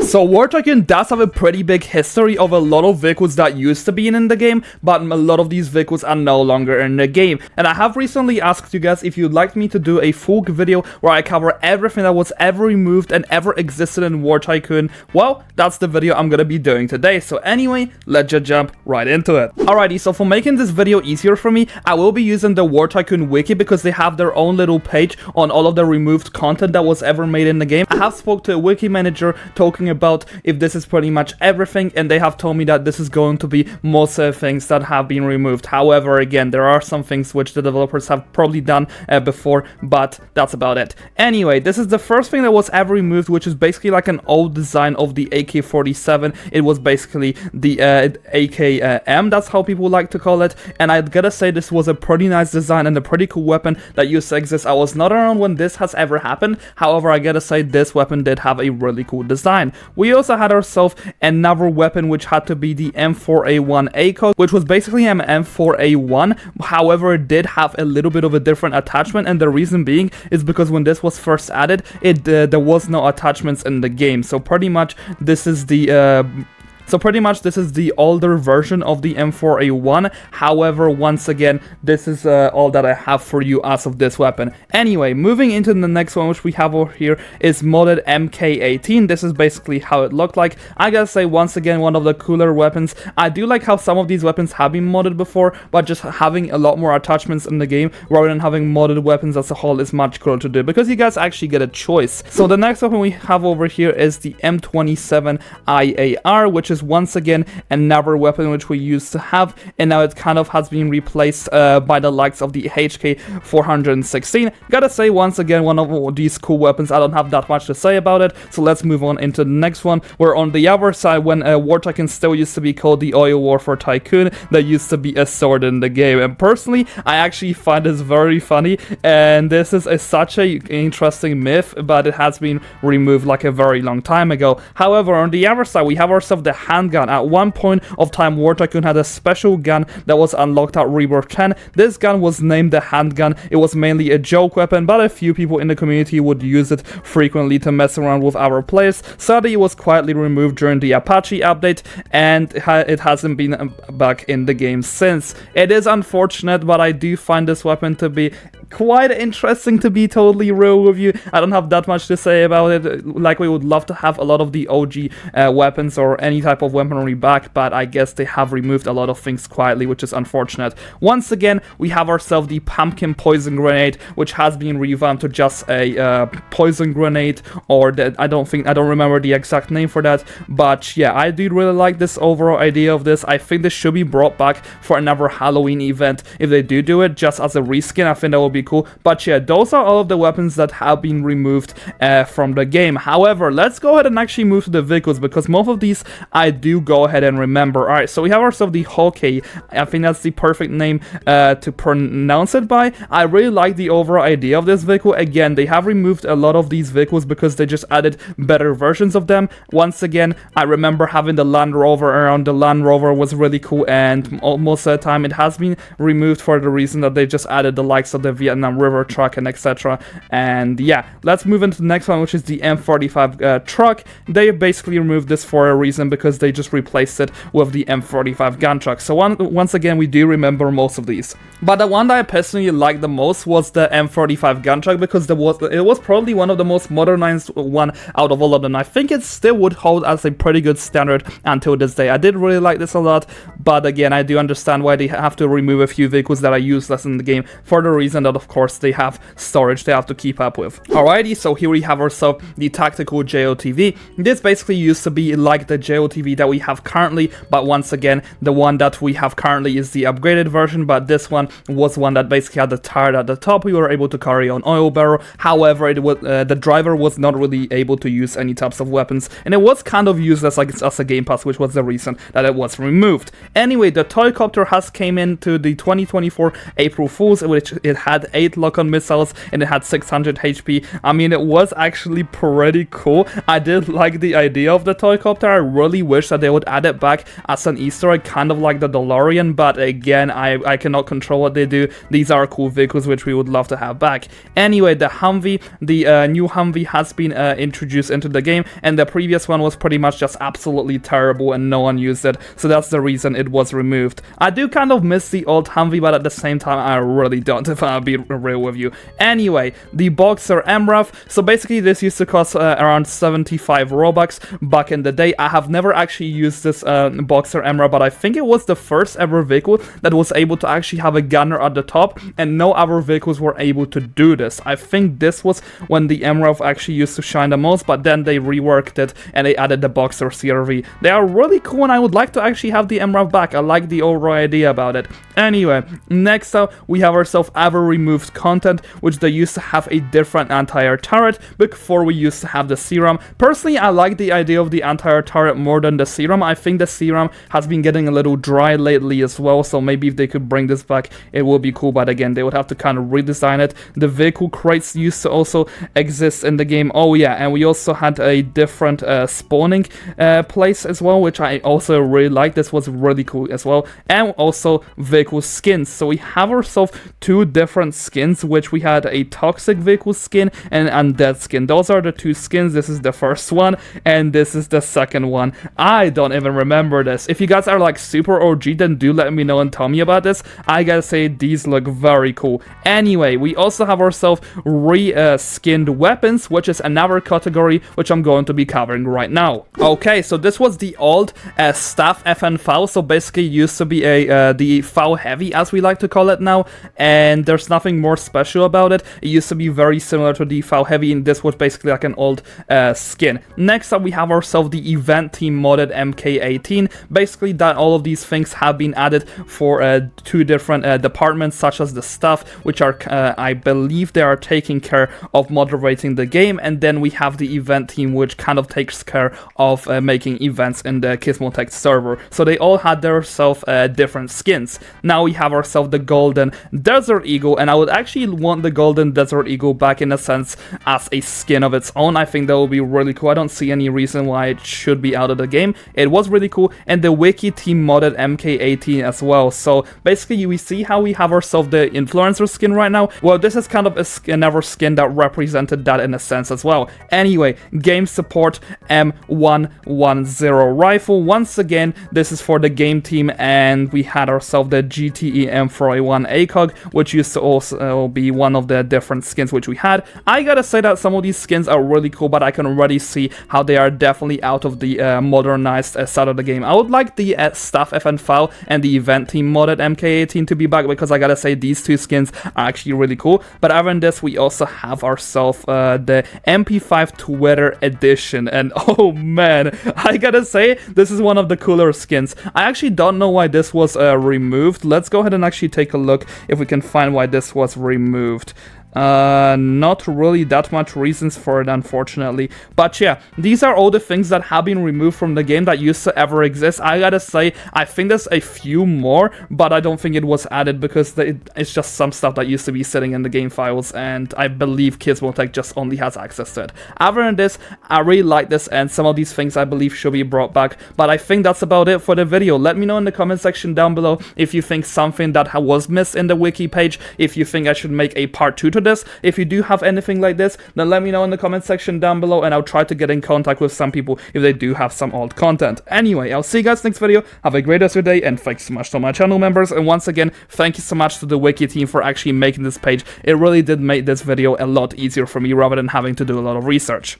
So War Tycoon does have a pretty big history of a lot of vehicles that used to be in the game, but a lot of these vehicles are no longer in the game. And I have recently asked you guys if you'd like me to do a full video where I cover everything that was ever removed and ever existed in War Tycoon. Well, that's the video I'm gonna be doing today. So anyway, let's just jump right into it. Alrighty, so for making this video easier for me, I will be using the War Tycoon wiki because they have their own little page on all of the removed content that was ever made in the game. I have spoke to a wiki manager talking about if this is pretty much everything, and they have told me that this is going to be most things that have been removed. However, again, there are some things which the developers have probably done before, but that's about it. Anyway, this is the first thing that was ever removed, which is basically like an old design of the AK-47. It was basically the AKM, that's how people like to call it, and I gotta say this was a pretty nice design and a pretty cool weapon that used to exist. I was not around when this has ever happened, however, I gotta say this weapon did have a really cool design. We also had ourselves another weapon which had to be the M4A1 ACO, which was basically an M4A1, however it did have a little bit of a different attachment, and the reason being is because when this was first added, there was no attachments in the game, so pretty much this is the older version of the M4A1. However, once again, this is all that I have for you as of this weapon. Anyway, moving into the next one, which we have over here, is modded MK18. This is basically how it looked like. I gotta say, once again, one of the cooler weapons. I do like how some of these weapons have been modded before, but just having a lot more attachments in the game rather than having modded weapons as a whole is much cooler to do, because you guys actually get a choice. So the next weapon we have over here is the M27 IAR, which is once again another weapon which we used to have, and now it kind of has been replaced by the likes of the HK416. Gotta say, once again, one of these cool weapons. I don't have that much to say about it, so let's move on into the next one, where on the other side, when War Tycoon still used to be called the Oil Warfare Tycoon, there used to be a sword in the game, and personally I actually find this very funny, and this is such a interesting myth, but it has been removed like a very long time ago. However, on the other side we have ourselves the handgun. At one point of time, War Tycoon had a special gun that was unlocked at Rebirth 10. This gun was named the handgun. It was mainly a joke weapon, but a few people in the community would use it frequently to mess around with our players. Sadly, it was quietly removed during the Apache update, and it hasn't been back in the game since. It is unfortunate, but I do find this weapon to be quite interesting, to be totally real with you. I don't have that much to say about it. Like, we would love to have a lot of the OG weapons or any type of weaponry back, but I guess they have removed a lot of things quietly, which is unfortunate. Once again, we have ourselves the pumpkin poison grenade, which has been revamped to just a poison grenade, or I don't remember the exact name for that, but yeah, I do really like this overall idea of this. I think this should be brought back for another Halloween event. If they do it just as a reskin, I think that would be cool. But yeah, those are all of the weapons that have been removed from the game. However, let's go ahead and actually move to the vehicles, because most of these I do go ahead and remember. Alright, so we have ourselves the Hawkeye. I think that's the perfect name to pronounce it by. I really like the overall idea of this vehicle. Again, they have removed a lot of these vehicles because they just added better versions of them. Once again, I remember having the Land Rover around. The Land Rover was really cool, and most of the time it has been removed for the reason that they just added the likes of the Vietnam River truck and etc. And yeah, let's move into the next one, which is the M45 truck. They basically removed this for a reason, because they just replaced it with the M45 gun truck. So once again, we do remember most of these. But the one that I personally liked the most was the M45 gun truck, because it was probably one of the most modernized one out of all of them. I think it still would hold as a pretty good standard until this day. I did really like this a lot, but again, I do understand why they have to remove a few vehicles that are useless in the game, for the reason that of course they have storage they have to keep up with. Alrighty, so here we have ourselves the tactical JOTV. This basically used to be like the JOTV that we have currently, but once again, the one that we have currently is the upgraded version, but this one was one that basically had the turret at the top. We were able to carry on oil barrel. However, it was the driver was not really able to use any types of weapons, and it was kind of useless like as a game pass, which was the reason that it was removed. Anyway, the toy copter has came into the 2024 April Fools, which it had had 8 lock-on missiles, and it had 600 HP. I mean, it was actually pretty cool. I did like the idea of the toy copter. I really wish that they would add it back as an Easter egg, kind of like the DeLorean, but again, I cannot control what they do. These are cool vehicles which we would love to have back. Anyway, the Humvee, the new Humvee has been introduced into the game, and the previous one was pretty much just absolutely terrible and no one used it, so that's the reason it was removed. I do kind of miss the old Humvee, but at the same time, I really don't, if I'll be real with you. Anyway, the Boxer MRAF, so basically this used to cost around 75 Robux back in the day. I have never actually used this Boxer MRAF, but I think it was the first ever vehicle that was able to actually have a gunner at the top, and no other vehicles were able to do this. I think this was when the MRAF actually used to shine the most, but then they reworked it and they added the Boxer CRV. They are really cool, and I would like to actually have the MRAF back. I like the overall idea about it. Anyway, next up we have ourselves ever removed content, which they used to have a different anti-air turret before we used to have the serum. Personally, I like the idea of the anti-air turret more than the serum. I think the serum has been getting a little dry lately as well, so maybe if they could bring this back, it would be cool, but again, they would have to kind of redesign it. The vehicle crates used to also exist in the game. Oh yeah, and we also had a different spawning place as well, which I also really like. This was really cool as well. And also vehicle skins. So we have ourselves 2 different skins, which we had a toxic vehicle skin and an undead skin. Those are the 2 skins. This is the first one and this is the second one. I don't even remember this. If you guys are like super OG, then do let me know and tell me about this. I gotta say, these look very cool. Anyway, we also have ourselves re-skinned weapons, which is another category which I'm going to be covering right now. Okay, so this was the old staff FN FAL. So basically used to be a the FAL heavy, as we like to call it now, and there's nothing more special about it. It used to be very similar to the FAL heavy, and this was basically like an old skin. Next up we have ourselves the event team modded MK18. Basically that all of these things have been added for 2 different departments, such as the staff, which are I believe they are taking care of moderating the game, and then we have the event team, which kind of takes care of making events in the Gizmotech server. So they all had themselves different skins. Now we have ourselves the golden Desert Eagle, and I would actually want the golden Desert Eagle back in a sense as a skin of its own. I think that would be really cool. I don't see any reason why it should be out of the game. It was really cool. And the wiki team modded MK18 as well. So basically we see how we have ourselves the influencer skin right now. Well, this is kind of another skin that represented that in a sense as well. Anyway, game support M110 rifle. Once again, this is for the game team, and we had ourselves the GTE M4A1 ACOG, which used to also be one of the different skins which we had. I gotta say that some of these skins are really cool, but I can already see how they are definitely out of the modernized side of the game. I would like the staff FN FAL and the event team modded MK18 to be back, because I gotta say these 2 skins are actually really cool. But other than this, we also have ourselves the MP5 Twitter edition, and oh man, I gotta say this is one of the cooler skins. I actually don't know why this was removed. Let's go ahead and actually take a look if we can find why this was removed. Not really that much reasons for it, unfortunately. But yeah, these are all the things that have been removed from the game that used to ever exist. I gotta say, I think there's a few more, but I don't think it was added because it's just some stuff that used to be sitting in the game files, and I believe Gizmotech just only has access to it. Other than this, I really like this, and some of these things I believe should be brought back. But I think that's about it for the video. Let me know in the comment section down below if you think something that was missed in the wiki page, if you think I should make a part 2 to this. If you do have anything like this, then let me know in the comment section down below, and I'll try to get in contact with some people if they do have some old content. Anyway, I'll see you guys next video. Have a great rest of your day, and thanks so much to my channel members. And once again, thank you so much to the wiki team for actually making this page. It really did make this video a lot easier for me rather than having to do a lot of research.